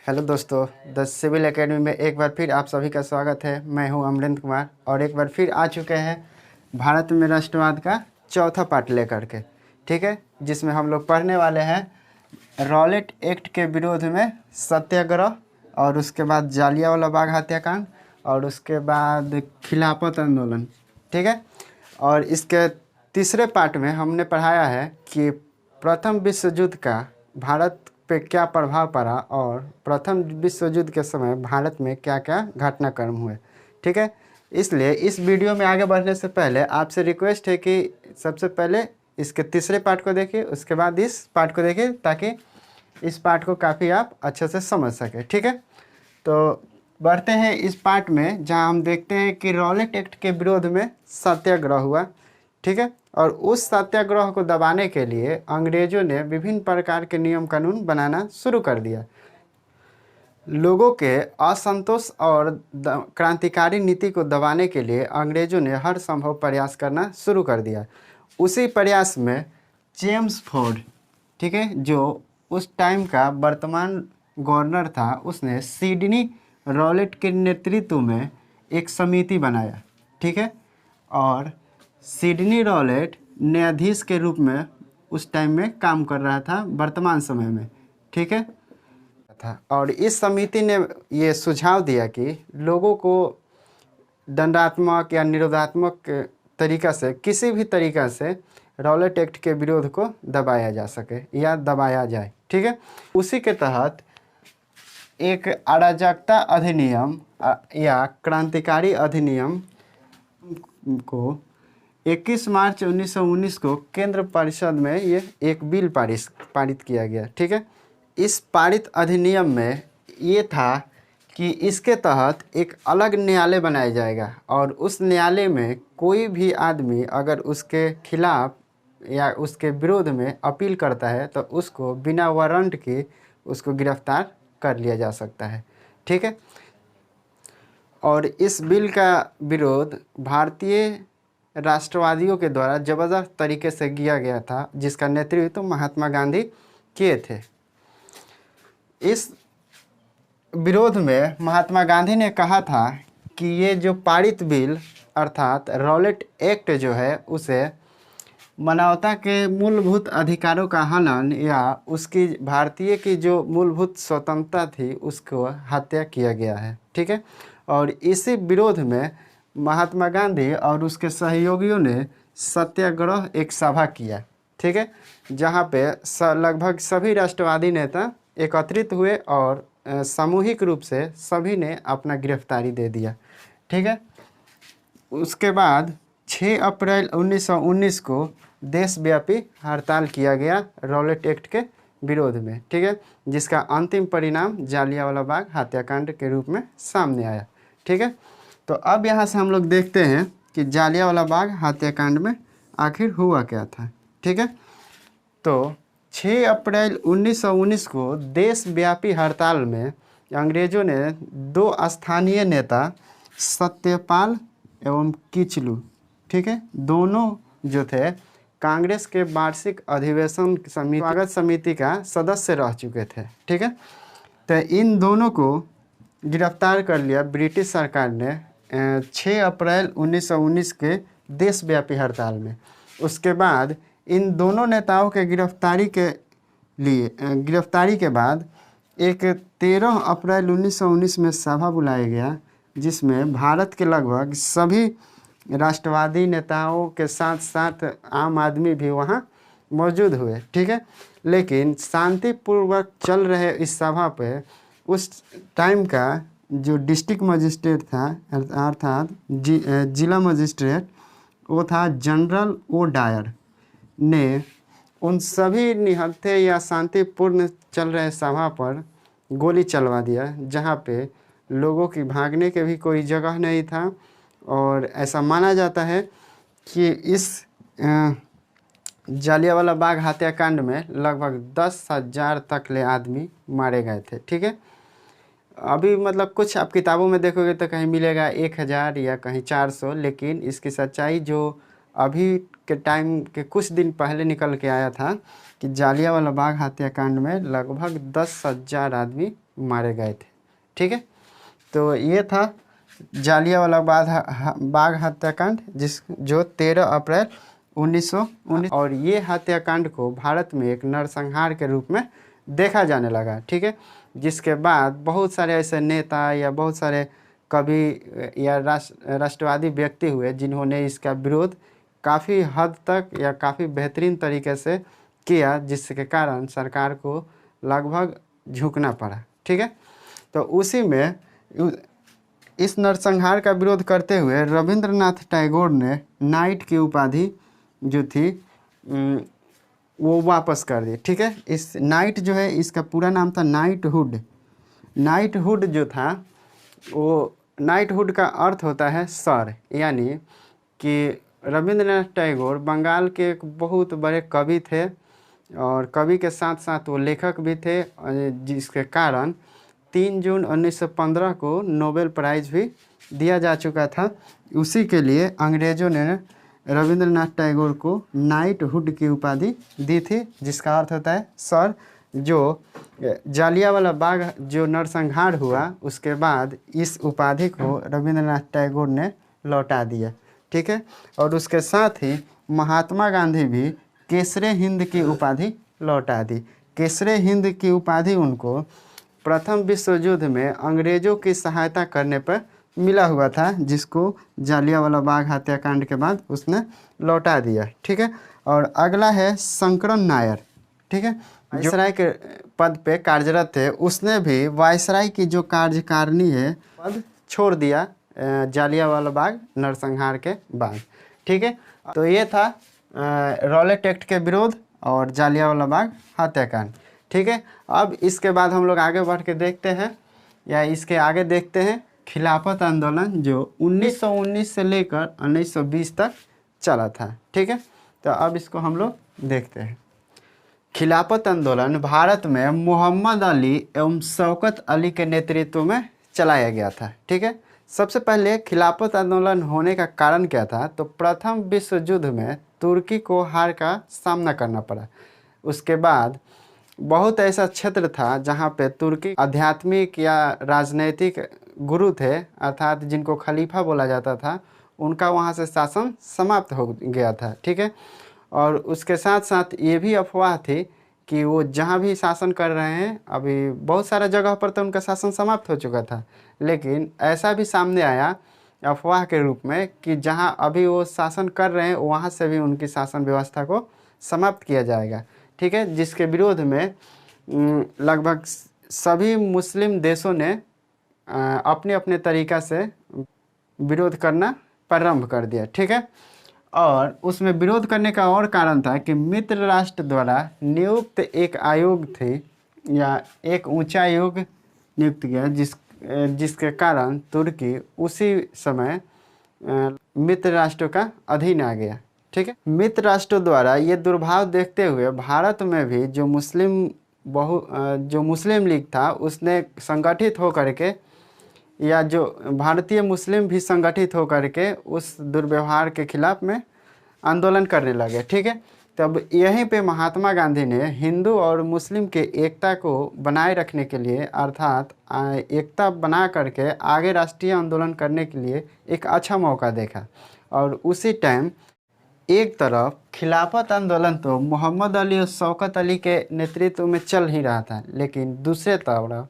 Hello दोस्तों, the civil academy में एक बार फिर आप सभी का स्वागत है। मैं हूं अमरेंद्र कुमार और एक बार फिर आ चुके हैं भारत में राष्ट्रवाद का चौथा पार्ट लेकर के। ठीक है, जिसमें हम लोग पढ़ने वाले हैं रॉलेट एक्ट के विरोध में सत्याग्रह, और उसके बाद जालियांवाला बाग हत्याकांड, और उसके बाद खिलाफत आंदोलन। ठीक है, और इसके तीसरे पार्ट में हमने पढ़ाया है कि प्रथम विश्व युद्ध का भारत पे क्या प्रभाव पड़ा और प्रथम विश्व युद्ध के समय भारत में क्या क्या घटनाक्रम हुए। ठीक है, इसलिए इस वीडियो में आगे बढ़ने से पहले आपसे रिक्वेस्ट है कि सबसे पहले इसके तीसरे पार्ट को देखिए, उसके बाद इस पार्ट को देखिए, ताकि इस पार्ट को काफ़ी आप अच्छे से समझ सकें। ठीक है, तो बढ़ते हैं इस पार्ट में, जहां हम देखते हैं कि रॉलेट एक्ट के विरोध में सत्याग्रह हुआ। ठीक है, और उस सत्याग्रह को दबाने के लिए अंग्रेजों ने विभिन्न प्रकार के नियम कानून बनाना शुरू कर दिया। लोगों के असंतोष और क्रांतिकारी नीति को दबाने के लिए अंग्रेजों ने हर संभव प्रयास करना शुरू कर दिया। उसी प्रयास में जेम्स फोर्ड, ठीक है, जो उस टाइम का वर्तमान गवर्नर था, उसने सिडनी रॉलेट के नेतृत्व में एक समिति बनाया। ठीक है, और सिडनी रॉलेट न्यायाधीश के रूप में उस टाइम में काम कर रहा था वर्तमान समय में। ठीक है, था, और इस समिति ने ये सुझाव दिया कि लोगों को दंडात्मक या निरोधात्मक तरीका से, किसी भी तरीका से रॉलेट एक्ट के विरोध को दबाया जा सके या दबाया जाए। ठीक है, उसी के तहत एक अराजकता अधिनियम या क्रांतिकारी अधिनियम को 21 मार्च 1919 को केंद्र परिषद में ये एक बिल पारित किया गया। ठीक है, इस पारित अधिनियम में ये था कि इसके तहत एक अलग न्यायालय बनाया जाएगा, और उस न्यायालय में कोई भी आदमी अगर उसके खिलाफ या उसके विरोध में अपील करता है तो उसको बिना वारंट के उसको गिरफ्तार कर लिया जा सकता है। ठीक है, और इस बिल का विरोध भारतीय राष्ट्रवादियों के द्वारा ज़बरदस्त तरीके से किया गया था, जिसका नेतृत्व महात्मा गांधी किए थे। इस विरोध में महात्मा गांधी ने कहा था कि ये जो पारित बिल अर्थात रॉलेट एक्ट जो है, उसे मानवता के मूलभूत अधिकारों का हनन या उसकी भारतीय की जो मूलभूत स्वतंत्रता थी उसको हत्या किया गया है। ठीक है, और इसी विरोध में महात्मा गांधी और उसके सहयोगियों ने सत्याग्रह एक सभा किया। ठीक है, जहाँ पे लगभग सभी राष्ट्रवादी नेता एकत्रित हुए और सामूहिक रूप से सभी ने अपना गिरफ्तारी दे दिया। ठीक है, उसके बाद 6 अप्रैल 1919 को देशव्यापी हड़ताल किया गया रॉलेट एक्ट के विरोध में। ठीक है, जिसका अंतिम परिणाम जालियांवाला बाग हत्याकांड के रूप में सामने आया। ठीक है, तो अब यहाँ से हम लोग देखते हैं कि जालियांवाला बाग हत्याकांड में आखिर हुआ क्या था। ठीक है, तो 6 अप्रैल 1919 को देशव्यापी हड़ताल में अंग्रेज़ों ने 2 स्थानीय नेता सत्यपाल एवं किचलू, ठीक है, दोनों जो थे कांग्रेस के वार्षिक अधिवेशन स्वागत समिति का सदस्य रह चुके थे। ठीक है, तो इन दोनों को गिरफ्तार कर लिया ब्रिटिश सरकार ने 6 अप्रैल 1919 के देशव्यापी हड़ताल में। उसके बाद इन दोनों नेताओं के गिरफ्तारी के बाद एक 13 अप्रैल 1919 में सभा बुलाया गया, जिसमें भारत के लगभग सभी राष्ट्रवादी नेताओं के साथ साथ आम आदमी भी वहाँ मौजूद हुए। ठीक है, लेकिन शांतिपूर्वक चल रहे इस सभा पे उस टाइम का जो डिस्ट्रिक्ट मजिस्ट्रेट था अर्थात जिला मजिस्ट्रेट, वो था जनरल ओ डायर, ने उन सभी निहत्थे या शांतिपूर्ण चल रहे सभा पर गोली चलवा दिया, जहाँ पे लोगों की भागने के भी कोई जगह नहीं था। और ऐसा माना जाता है कि इस जालियांवाला बाग हत्याकांड में लगभग 10,000 तक ले आदमी मारे गए थे। ठीक है, अभी मतलब कुछ आप किताबों में देखोगे तो कहीं मिलेगा 1,000 या कहीं 400, लेकिन इसकी सच्चाई जो अभी के टाइम के कुछ दिन पहले निकल के आया था कि जालियांवाला बाग हत्याकांड में लगभग 10,000 आदमी मारे गए थे। ठीक है, तो ये था जालियांवाला बाग हत्याकांड जो 13 अप्रैल 1919 और ये हत्याकांड को भारत में एक नरसंहार के रूप में देखा जाने लगा। ठीक है, जिसके बाद बहुत सारे ऐसे नेता या बहुत सारे कवि या राष्ट्रवादी व्यक्ति हुए जिन्होंने इसका विरोध काफ़ी हद तक या काफ़ी बेहतरीन तरीके से किया, जिसके कारण सरकार को लगभग झुकना पड़ा। ठीक है, तो उसी में इस नरसंहार का विरोध करते हुए रविंद्रनाथ टैगोर ने नाइट की उपाधि जो थी वो वापस कर दी। ठीक है, इस नाइट जो है इसका पूरा नाम था नाइटहुड। नाइटहुड जो था वो नाइटहुड का अर्थ होता है सर, यानी कि रविंद्रनाथ टैगोर बंगाल के एक बहुत बड़े कवि थे और कवि के साथ साथ वो लेखक भी थे, जिसके कारण 3 जून 1915 को नोबेल प्राइज़ भी दिया जा चुका था। उसी के लिए अंग्रेज़ों ने रविंद्रनाथ टैगोर को नाइटहुड की उपाधि दी थी, जिसका अर्थ होता है सर। जो जालियांवाला बाग जो नरसंहार हुआ उसके बाद इस उपाधि को रविंद्रनाथ टैगोर ने लौटा दिया। ठीक है, और उसके साथ ही महात्मा गांधी भी केसरे हिंद की उपाधि लौटा दी। केसरे हिंद की उपाधि उनको प्रथम विश्व युद्ध में अंग्रेज़ों की सहायता करने पर मिला हुआ था, जिसको जालियांवाला बाग हत्याकांड के बाद उसने लौटा दिया। ठीक है, और अगला है शंकरन नायर। ठीक है, वायसराय के पद पे कार्यरत थे, उसने भी वायसराय की जो कार्यकारिणी है पद छोड़ दिया जालियांवाला बाग नरसंहार के बाद। ठीक है, तो ये था रॉलेट एक्ट के विरोध और जालियांवाला बाग हत्याकांड। ठीक है, अब इसके बाद हम लोग आगे बढ़ के देखते हैं या इसके आगे देखते हैं खिलाफत आंदोलन जो 1919 से लेकर 1920 तक चला था। ठीक है, तो अब इसको हम लोग देखते हैं। खिलाफत आंदोलन भारत में मोहम्मद अली एवं शौकत अली के नेतृत्व में चलाया गया था। ठीक है, सबसे पहले खिलाफत आंदोलन होने का कारण क्या था, तो प्रथम विश्व युद्ध में तुर्की को हार का सामना करना पड़ा। उसके बाद बहुत ऐसा क्षेत्र था जहाँ पे तुर्की आध्यात्मिक या राजनैतिक गुरु थे, अर्थात जिनको खलीफा बोला जाता था, उनका वहाँ से शासन समाप्त हो गया था। ठीक है, और उसके साथ साथ ये भी अफवाह थी कि वो जहाँ भी शासन कर रहे हैं, अभी बहुत सारा जगह पर तो उनका शासन समाप्त हो चुका था, लेकिन ऐसा भी सामने आया अफवाह के रूप में कि जहाँ अभी वो शासन कर रहे हैं वहाँ से भी उनकी शासन व्यवस्था को समाप्त किया जाएगा। ठीक है, जिसके विरोध में लगभग सभी मुस्लिम देशों ने अपने अपने तरीक़ा से विरोध करना प्रारंभ कर दिया। ठीक है, और उसमें विरोध करने का और कारण था कि मित्र राष्ट्र द्वारा नियुक्त एक आयोग थे या एक ऊंचा आयोग नियुक्त किया, जिसके कारण तुर्की उसी समय मित्र राष्ट्रों का अधीन आ गया। ठीक है, मित्र राष्ट्रों द्वारा ये दुर्भाव देखते हुए भारत में भी जो मुस्लिम लीग था उसने संगठित होकर के, या जो भारतीय मुस्लिम भी संगठित होकर के उस दुर्व्यवहार के खिलाफ में आंदोलन करने लगे। ठीक है, तब यहीं पे महात्मा गांधी ने हिंदू और मुस्लिम के एकता को बनाए रखने के लिए, अर्थात एकता बना करके आगे राष्ट्रीय आंदोलन करने के लिए एक अच्छा मौका देखा। और उसी टाइम एक तरफ खिलाफत आंदोलन तो मोहम्मद अली और शौकत अली के नेतृत्व में चल ही रहा था, लेकिन दूसरे तरफ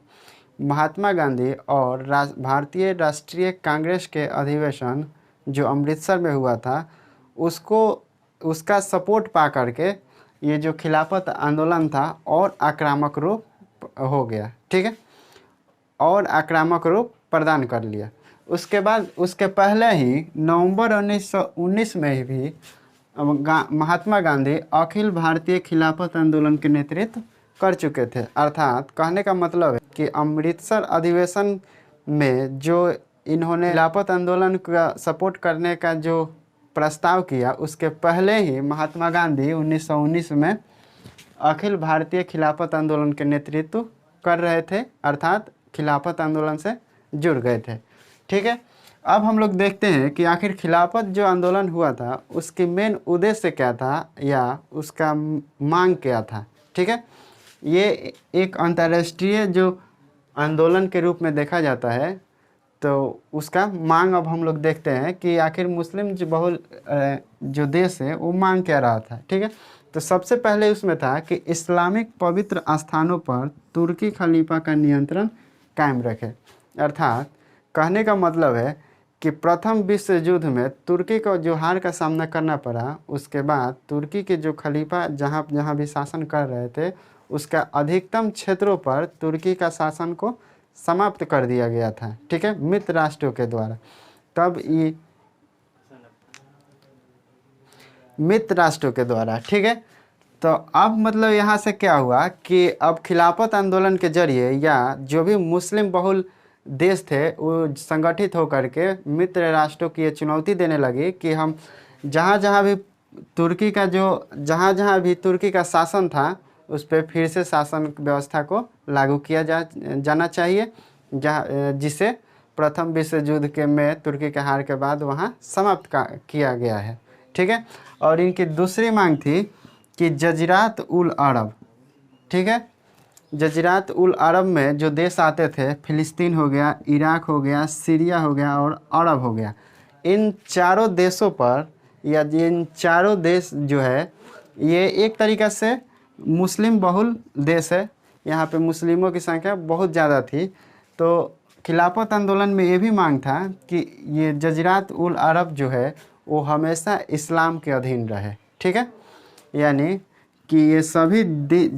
महात्मा गांधी और भारतीय राष्ट्रीय कांग्रेस के अधिवेशन जो अमृतसर में हुआ था उसका सपोर्ट पा करके ये जो खिलाफत आंदोलन था और आक्रामक रूप हो गया। ठीक है, और आक्रामक रूप प्रदान कर लिया। उसके बाद उसके पहले ही नवंबर 1919 में भी महात्मा गांधी अखिल भारतीय खिलाफत आंदोलन के नेतृत्व कर चुके थे। अर्थात कहने का मतलब है कि अमृतसर अधिवेशन में जो इन्होंने खिलाफत आंदोलन का सपोर्ट करने का जो प्रस्ताव किया, उसके पहले ही महात्मा गांधी 1919 में अखिल भारतीय खिलाफत आंदोलन के नेतृत्व कर रहे थे, अर्थात खिलाफत आंदोलन से जुड़ गए थे। ठीक है, अब हम लोग देखते हैं कि आखिर खिलाफत जो आंदोलन हुआ था उसकी मेन उद्देश्य क्या था या उसका मांग क्या था। ठीक है, ये एक अंतर्राष्ट्रीय जो आंदोलन के रूप में देखा जाता है, तो उसका मांग अब हम लोग देखते हैं कि आखिर मुस्लिम जो बहुल जो देश है वो मांग क्या रहा था। ठीक है, तो सबसे पहले उसमें था कि इस्लामिक पवित्र स्थानों पर तुर्की खलीफा का नियंत्रण कायम रखे। अर्थात कहने का मतलब है कि प्रथम विश्व युद्ध में तुर्की को जो हार का सामना करना पड़ा, उसके बाद तुर्की के जो खलीफा जहाँ जहाँ भी शासन कर रहे थे उसका अधिकतम क्षेत्रों पर तुर्की का शासन को समाप्त कर दिया गया था। ठीक है, मित्र राष्ट्रों के द्वारा। तब ये मित्र राष्ट्रों के द्वारा। ठीक है, तो अब मतलब यहाँ से क्या हुआ कि अब खिलाफत आंदोलन के जरिए या जो भी मुस्लिम बहुल देश थे वो संगठित होकर के मित्र राष्ट्रों की ये चुनौती देने लगी कि हम जहाँ जहाँ भी तुर्की का तुर्की का शासन था उस पर फिर से शासन व्यवस्था को लागू किया जाना चाहिए, जहाँ जिसे प्रथम विश्व युद्ध के में तुर्की के हार के बाद वहाँ समाप्त किया गया है। ठीक है, और इनकी दूसरी मांग थी कि जजीरात उल अरब। ठीक है, जजीरात उल अरब में जो देश आते थे, फिलिस्तीन हो गया, इराक हो गया, सीरिया हो गया और अरब हो गया, इन चारों देशों पर या इन चारों देश जो है ये एक तरीक़ा से मुस्लिम बहुल देश है। यहाँ पे मुस्लिमों की संख्या बहुत ज़्यादा थी। तो खिलाफत आंदोलन में ये भी मांग था कि ये जजीरात उल अरब जो है वो हमेशा इस्लाम के अधीन रहे। ठीक है, यानी कि ये सभी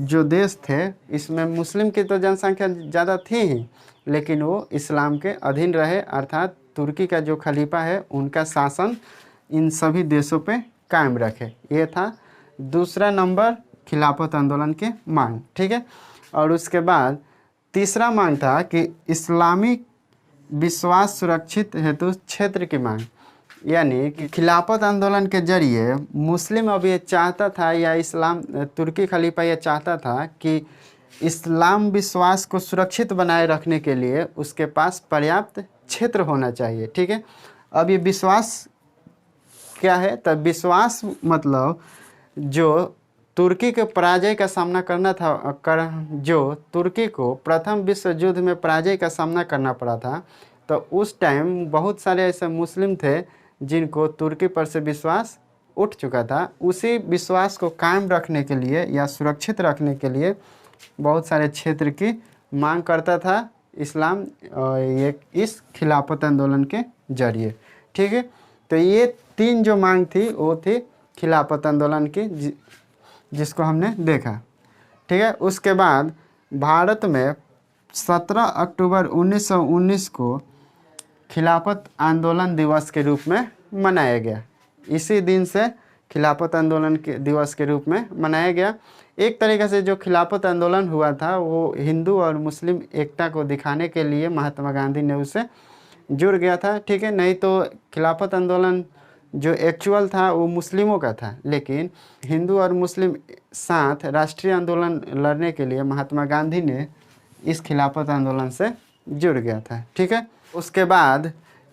जो देश थे इसमें मुस्लिम की तो जनसंख्या ज़्यादा थी ही, लेकिन वो इस्लाम के अधीन रहे, अर्थात तुर्की का जो खलीफा है उनका शासन इन सभी देशों पे कायम रखे। ये था दूसरा नंबर खिलाफत आंदोलन के मांग। ठीक है, और उसके बाद तीसरा मांग था कि इस्लामिक विश्वास सुरक्षित हेतु क्षेत्र की मांग। यानी कि खिलाफत आंदोलन के जरिए मुस्लिम अब ये चाहता था या इस्लाम तुर्की खलीफा ये चाहता था कि इस्लाम विश्वास को सुरक्षित बनाए रखने के लिए उसके पास पर्याप्त क्षेत्र होना चाहिए। ठीक है, अब ये विश्वास क्या है, तब विश्वास मतलब जो तुर्की के पराजय का सामना करना था जो तुर्की को प्रथम विश्व युद्ध में पराजय का सामना करना पड़ा था, तो उस टाइम बहुत सारे ऐसे मुस्लिम थे जिनको तुर्की पर से विश्वास उठ चुका था। उसी विश्वास को कायम रखने के लिए या सुरक्षित रखने के लिए बहुत सारे क्षेत्र की मांग करता था इस्लाम ये इस खिलाफत आंदोलन के जरिए। ठीक है, तो ये तीन जो मांग थी वो थी खिलाफत आंदोलन की जिसको हमने देखा। ठीक है, उसके बाद भारत में 17 अक्टूबर 1919 को खिलाफत आंदोलन दिवस के रूप में मनाया गया। इसी दिन से खिलाफत आंदोलन के दिवस के रूप में मनाया गया। एक तरीक़े से जो खिलाफत आंदोलन हुआ था वो हिंदू और मुस्लिम एकता को दिखाने के लिए महात्मा गांधी ने उसे जुड़ गया था। ठीक है, नहीं तो खिलाफत आंदोलन जो एक्चुअल था वो मुस्लिमों का था, लेकिन हिंदू और मुस्लिम साथ राष्ट्रीय आंदोलन लड़ने के लिए महात्मा गांधी ने इस खिलाफत आंदोलन से जुड़ गया था। ठीक है, उसके बाद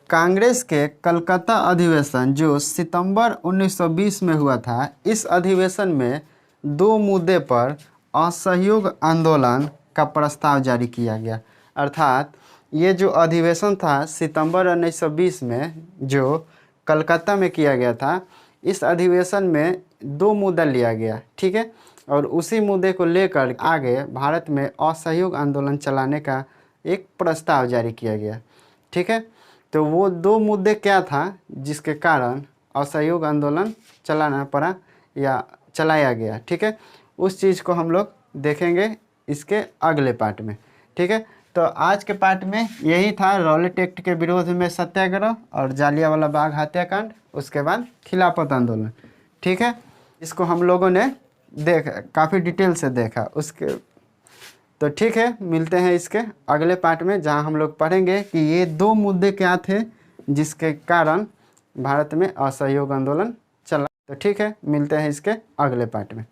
कांग्रेस के कलकत्ता अधिवेशन जो सितंबर 1920 में हुआ था, इस अधिवेशन में दो मुद्दे पर असहयोग आंदोलन का प्रस्ताव जारी किया गया। अर्थात ये जो अधिवेशन था सितंबर 1920 में जो कलकत्ता में किया गया था, इस अधिवेशन में दो मुद्दा लिया गया। ठीक है, और उसी मुद्दे को लेकर आगे भारत में असहयोग आंदोलन चलाने का एक प्रस्ताव जारी किया गया। ठीक है, तो वो दो मुद्दे क्या था जिसके कारण असहयोग आंदोलन चलाना पड़ा या चलाया गया। ठीक है, उस चीज़ को हम लोग देखेंगे इसके अगले पार्ट में। ठीक है, तो आज के पार्ट में यही था रॉलेट एक्ट के विरोध में सत्याग्रह और जालियांवाला बाग हत्याकांड, उसके बाद खिलाफत आंदोलन। ठीक है, इसको हम लोगों ने काफ़ी डिटेल से देखा उसके। तो ठीक है, मिलते हैं इसके अगले पार्ट में जहां हम लोग पढ़ेंगे कि ये दो मुद्दे क्या थे जिसके कारण भारत में असहयोग आंदोलन चला। तो ठीक है, मिलते हैं इसके अगले पार्ट में।